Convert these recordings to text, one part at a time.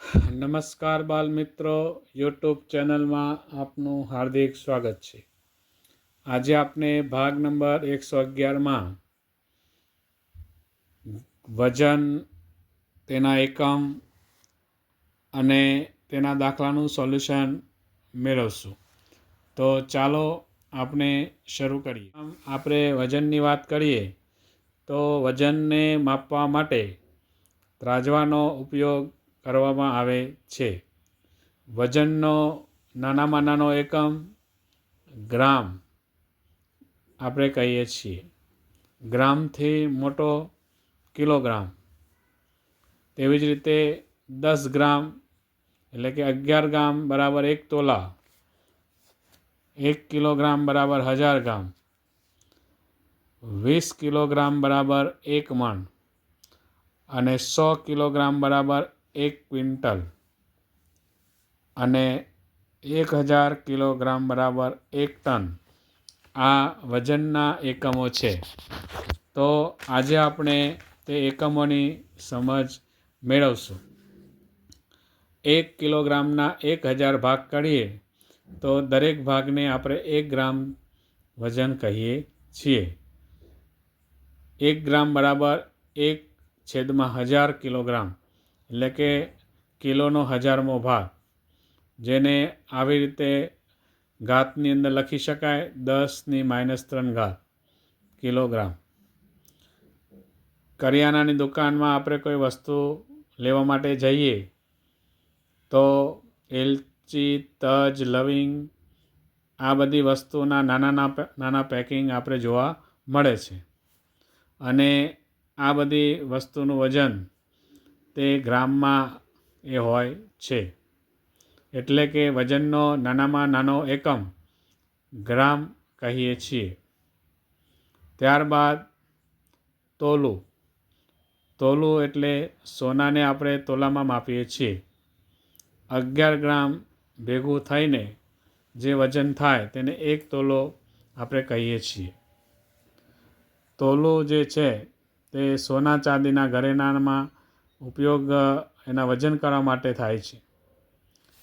નમસ્કાર બાલ મિત્રો, યુટ્યુબ ચેનલમાં આપનું હાર્દિક સ્વાગત છે. આજે આપણે ભાગ નંબર 111માં વજન, તેના એકમ અને તેના દાખલાનું સોલ્યુશન મેળવશું. તો ચાલો આપણે શરૂ કરીએ. આપણે વજનની વાત કરીએ તો વજનને માપવા માટે ત્રાજવાનો ઉપયોગ કરવામાં આવે છે. વજનનો નાનામાં નાનો એકમ ગ્રામ આપણે કહીએ છીએ. ગ્રામથી મોટો કિલોગ્રામ. તેવી જ રીતે 10 ગ્રામ એટલે કે 11 ગ્રામ બરાબર 1 તોલા. 1 કિલોગ્રામ બરાબર 1000 ગ્રામ. 20 કિલોગ્રામ બરાબર 1 મણ અને 100 કિલોગ્રામ બરાબર 1 ક્વિન્ટલ અને 1000 કિલોગ્રામ બરાબર 1 ટન. આ વજનના એકમો છે. તો આજે આપણે તે એકમોની સમજ મેળવશું. 1 કિલોગ્રામના 1000 ભાગ કરીએ તો દરેક ભાગને આપણે 1 ગ્રામ વજન કહીએ છીએ. 1 ગ્રામ બરાબર 1/1000 કિલોગ્રામ એટલે કે કિલોનો 1000મો ભાગ, જેને આવી રીતે ઘાતની અંદર લખી શકાય 10⁻³ કિલોગ્રામ. કરિયાણાની દુકાનમાં આપણે કોઈ વસ્તુ લેવા માટે જઈએ તો એલચી, તજ, લવિંગ આ બધી વસ્તુના નાના પેકિંગ આપણે જોવા મળે છે. અને આ બધી વસ્તુનું વજન તે ગ્રામમાં એ હોય છે. એટલે કે વજનનો નાનામાં નાનો એકમ ગ્રામ કહીએ છીએ. ત્યારબાદ તોલું. તોલું એટલે સોનાને આપણે તોલામાં માપીએ છીએ. 11 ગ્રામ ભેગું થઈને જે વજન થાય તેને 1 તોલો આપણે કહીએ છીએ. તોલું જે છે તે સોના ચાંદીના ઘરેણાંમાં ઉપયોગ એના વજન કરવા માટે થાય છે.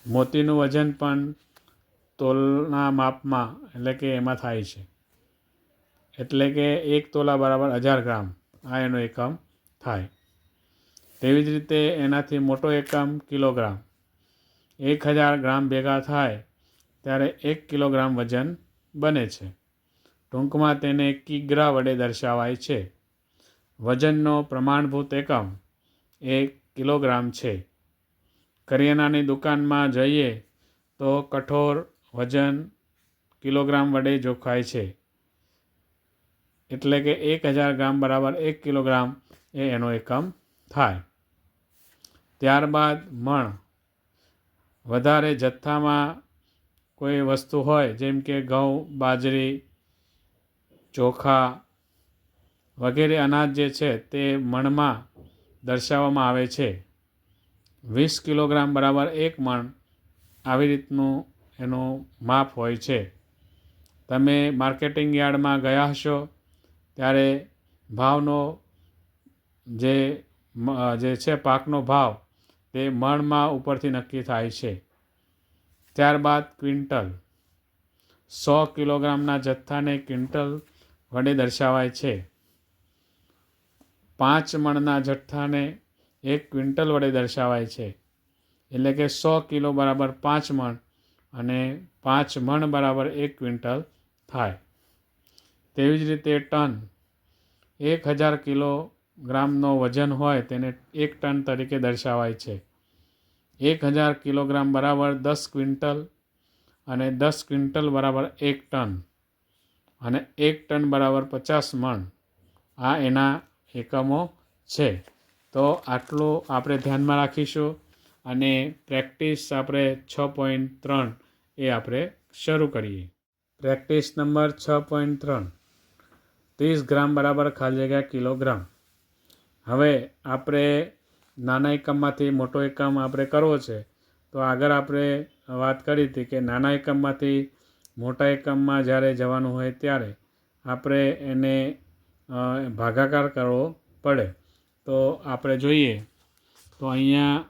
મોતીનું વજન પણ તોલના માપમાં એટલે કે એમાં થાય છે. એટલે કે 1 તોલા બરાબર 1000 ગ્રામ આ એનો એકમ થાય. તેવી જ રીતે એનાથી મોટો એકમ કિલોગ્રામ. 1000 ગ્રામ ભેગા થાય ત્યારે 1 કિલોગ્રામ વજન બને છે. ટૂંકમાં તેને કિગ્રા વડે દર્શાવાય છે. વજનનો પ્રમાણભૂત એકમ 1 કિલોગ્રામ છે. કરિયાણાની દુકાનમાં જઈએ તો કઠોર વજન કિલોગ્રામ વડે જોખાય છે. એટલે કે 1000 ગ્રામ બરાબર 1 કિલોગ્રામ એ એનો એકમ થાય. ત્યારબાદ મણ. વધારે જથ્થામાં કોઈ વસ્તુ હોય જેમ કે ઘઉં, બાજરી, ચોખા વગેરે અનાજ જે છે તે મણમાં દર્શાવવામાં આવે છે. 20 કિલોગ્રામ બરાબર 1 મણ આવી રીતનું એનું માપ હોય છે. તમે માર્કેટિંગ યાર્ડમાં ગયા હશો ત્યારે ભાવનો જે છે પાકનો ભાવ તે મણમાં ઉપરથી નક્કી થાય છે. ત્યારબાદ ક્વિન્ટલ. 100 કિલોગ્રામના જથ્થાને ક્વિન્ટલ વડે દર્શાવાય છે. 5 મણના જથ્થાને 1 ક્વિન્ટલ વડે દર્શાવાય છે. એટલે કે 100 કિલો બરાબર 5 મણ અને 5 મણ બરાબર 1 ક્વિન્ટલ થાય. તેવી જ રીતે ટન. 1000 કિલોગ્રામનો વજન હોય તેને 1 ટન તરીકે દર્શાવાય છે. 1000 કિલોગ્રામ બરાબર 10 ક્વિન્ટલ અને 10 ક્વિન્ટલ બરાબર 1 ટન અને 1 ટન બરાબર 50 મણ આ એના એકમો છે. તો આટલું આપણે ધ્યાનમાં રાખીશું અને પ્રેક્ટિસ આપણે 6.3 એ આપણે શરૂ કરીએ. Practice number 6.3. 30 ગ્રામ બરાબર ખાલી જગ્યા કિલોગ્રામ. હવે આપણે નાના એકમમાંથી મોટો એકમ આપણે કરવો છે. તો આગળ આપણે વાત કરી હતી કે નાના એકમમાંથી મોટા એકમમાં જ્યારે જવાનું હોય ત્યારે આપણે એને ભાગાકાર કરવો પડે. તો આપણે જોઈએ તો અહીંયા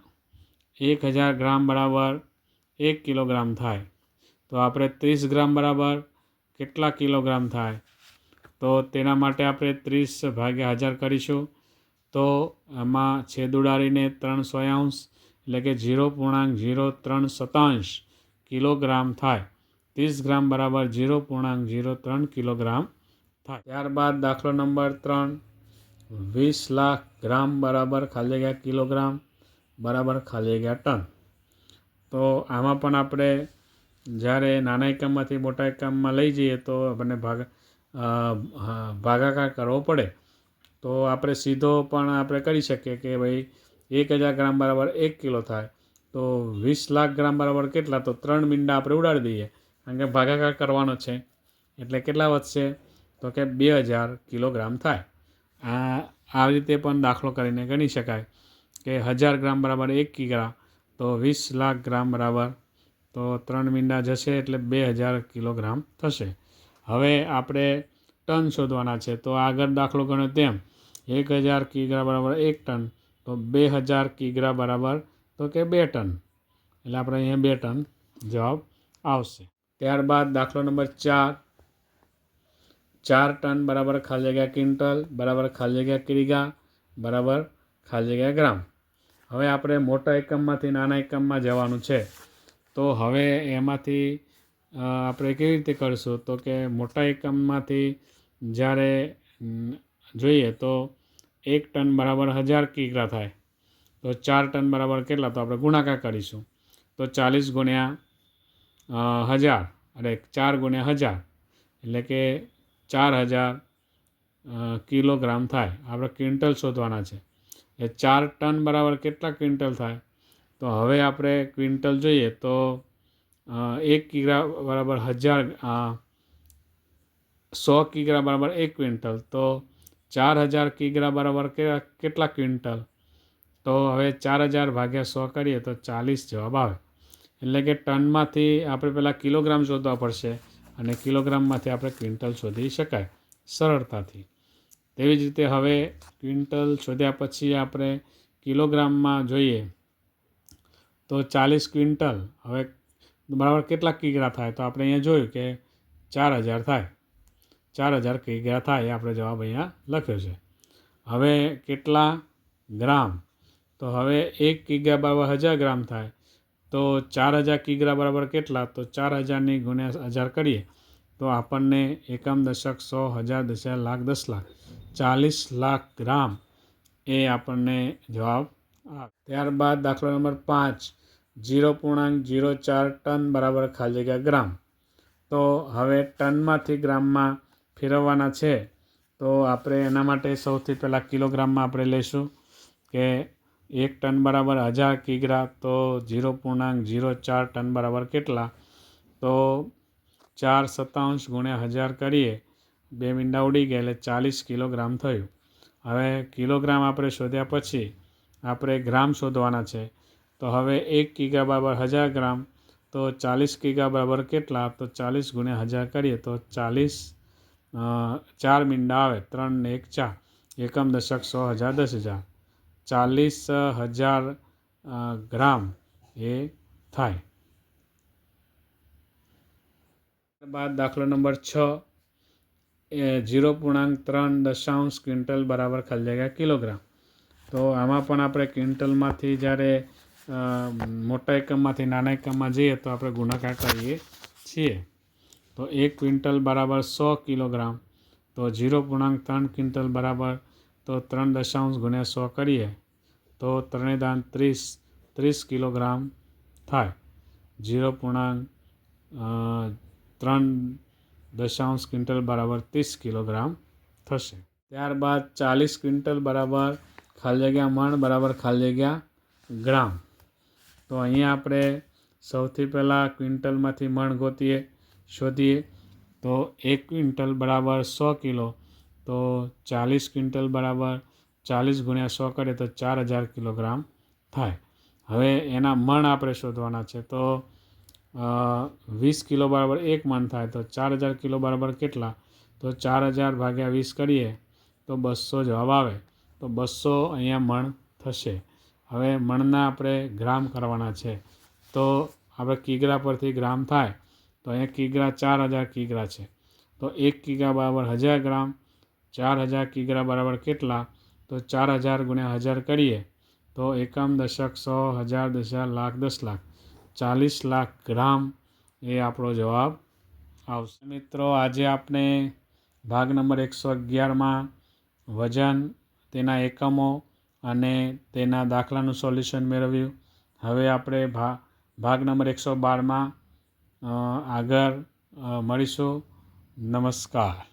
1000 ગ્રામ બરાબર 1 કિલોગ્રામ થાય તો આપણે 30 ગ્રામ બરાબર કેટલા કિલોગ્રામ થાય તો તેના માટે આપણે 30 ભાગ્યા 1000 કરીશું તો આમાં છેદ ઉડાડીને 300 એટલે કે 0.03 કિલોગ્રામ થાય 30 ગ્રામ બરાબર 0.03 કિલોગ્રામ થાય. ત્યારબાદ દાખલો નંબર 3 20 લાખ ગ્રામ બરાબર ખાલી જગ્યા કિલોગ્રામ બરાબર ખાલી જગ્યા ટન. તો આમાં પણ આપણે જ્યારે નાના એકમમાંથી મોટા એકમમાં લઈ જઈએ તો આપણને ભાગાકાર કરવો પડે. તો આપણે સીધો પણ આપણે કરી શકીએ કે ભાઈ 1000 ગ્રામ બરાબર 1 કિલો થાય તો 20 લાખ ગ્રામ બરાબર કેટલા તો 3 મીંડા આપણે ઉડાડી દઈએ કારણ કે ભાગાકાર કરવાનો છે એટલે કેટલા વધશે તો કે 2000 કિલોગ્રામ થાય. આ રીતે પણ દાખલો કરીને ગણી શકાય કે 1000 ગ્રામ બરાબર 1 કિગ્રા તો 20 લાખ ગ્રામ બરાબર તો 3 મીંડા જશે એટલે 2000 કિલોગ્રામ થશે. હવે આપણે ટન શોધવાના છે તો આગળ દાખલો ગણ્યો તેમ 1000 કિગ્રા બરાબર 1 ટન તો 2000 કિગ્રા બરાબર તો કે 2 ટન એટલે આપણે અહીંયા 2 ટન જવાબ આવશે. ત્યારબાદ દાખલો નંબર 4 ટન બરાબર ખાલી જગ્યા ક્વિન્ટલ બરાબર ખાલી જગ્યા કિગ્રા બરાબર ખાલી જગ્યા ગ્રામ. હવે આપણે મોટા એકમમાંથી નાના એકમમાં જવાનું છે તો હવે એમાંથી આપણે કેવી રીતે કરીશું તો કે મોટા એકમમાંથી જ્યારે જોઈએ તો 1 ટન બરાબર 1000 કિગ્રા થાય તો 4 ટન બરાબર કેટલા તો આપણે ગુણાકાર કરીશું તો 40 ગુણ્યા 1000 અને 4 ગુણ્યા 1000 એટલે કે 4000 કિલોગ્રામ થાય. આપણે ક્વિન્ટલ શોધવાના છે એ 4 ટન બરાબર કેટલા ક્વિન્ટલ થાય તો હવે આપણે ક્વિન્ટલ જોઈએ તો 1 કિગ્રા બરાબર 100 કિગ્રા બરાબર 1 ક્વિન્ટલ તો 4000 કિગ્રા બરાબર કેટલા ક્વિન્ટલ તો હવે 4000 ભાગ્યા 100 કરીએ તો 40 જવાબ આવે. એટલે કે ટનમાંથી આપણે પહેલાં કિલોગ્રામ શોધવા પડશે અને કિલોગ્રામમાંથી આપણે ક્વિન્ટલ શોધી શકાય સરળતાથી. તેવી જ રીતે હવે ક્વિન્ટલ શોધ્યા પછી આપણે કિલોગ્રામમાં જોઈએ તો 40 ક્વિન્ટલ હવે બરાબર કેટલા કિગ્રા થાય તો આપણે અહીંયા જોયું કે 4000 થાય 4000 કિગ્રા થાય એ આપણે જવાબ અહીંયા લખ્યો છે. હવે કેટલા ગ્રામ તો હવે 1 કિગ્રા બરાબર 1000 ગ્રામ થાય તો 4000 કિગ્રા બરાબર કેટલા તો 4000 ગુણ્યા 1000 કરીએ તો આપણને એકમ દશક 100 1000 દશક લાખ 10 લાખ 40 લાખ ગ્રામ એ આપણને જવાબ આવે. ત્યારબાદ દાખલો નંબર 5 0.04 ટન બરાબર ખાલી જગ્યા ગ્રામ. તો હવે ટનમાંથી ગ્રામમાં ફેરવવાના છે તો આપણે એના માટે સૌથી પહેલાં કિલોગ્રામમાં આપણે લઈશું કે 1 ટન બરાબર 1000 કિગ્રા તો 0.04 ટન બરાબર કેટલા તો 4 ગુણ્યા 1000 કરીએ 2 મીંડા ઉડી ગયા એટલે 40 કિલોગ્રામ થયું. હવે કિલોગ્રામ આપણે શોધ્યા પછી આપણે ગ્રામ શોધવાના છે તો હવે 1 કિગ્રા બરાબર 1000 ગ્રામ તો 40 કિગ્રા બરાબર કેટલા તો 40 ગુણ્યા 1000 કરીએ તો 40 4 મીંડા આવે 3 ને 1 4 એકમ દશક 100 1000 10000 40,000 ગ્રામ એ થાય. ત્યારબાદ દાખલો નંબર 6 0.3 ક્વિન્ટલ બરાબર ખાલી જગ્યા કિલોગ્રામ. તો આમાં પણ આપણે ક્વિન્ટલમાંથી જ્યારે મોટા એકમમાંથી નાના એકમમાં જઈએ તો આપણે ગુણાકાર કરીએ છીએ. તો 1 ક્વિન્ટલ બરાબર 100 કિલોગ્રામ તો 0.3 ક્વિન્ટલ બરાબર તો 3 ગુણ્યા 100 કરીએ તો 30 કિલોગ્રામ થાય. 0.3 ક્વિન્ટલ બરાબર 30 કિલોગ્રામ થશે. ત્યારબાદ 40 ક્વિન્ટલ બરાબર ખાલી જગ્યા મણ બરાબર ખાલી જગ્યા ગ્રામ. તો અહીંયા આપણે સૌથી પહેલાં ક્વિન્ટલમાંથી મણ શોધીએ તો 1 ક્વિન્ટલ બરાબર 100 કિલો તો 40 ક્વિન્ટલ બરાબર 40 ગુણ્યા 100 કરીએ તો 4000 કિલોગ્રામ થાય. હવે એના મણ આપણે શોધવાના છે તો 20 કિલો બરાબર 1 મણ થાય તો 4000 કિલો બરાબર કેટલા તો 4000 ભાગ્યા 20 કરીએ તો 200 જવાબ આવે. તો 200 અહીંયા મણ થશે. હવે મણના આપણે ગ્રામ કરવાના છે, તો આપણે કિગ્રા પરથી ગ્રામ થાય તો અહીંયા કિગ્રા 4000 કિગ્રા છે, તો 1 કિગ્રા બરાબર 1000 ગ્રામ. 4000 કિગ્રા બરાબર કેટલા? તો 4000 ગુણ્યા 1000 કરીએ તો એકમ, દશક, 100, 1000, 10,000, લાખ, 10 લાખ, 40 લાખ ગ્રામ એ આપણો જવાબ આવશે. મિત્રો, આજે આપણે ભાગ નંબર 111માં વજન, તેના એકમો અને તેના દાખલાનું સોલ્યુશન મેળવ્યું. હવે આપણે ભાગ નંબર 112માં આગળ મળીશું. નમસ્કાર.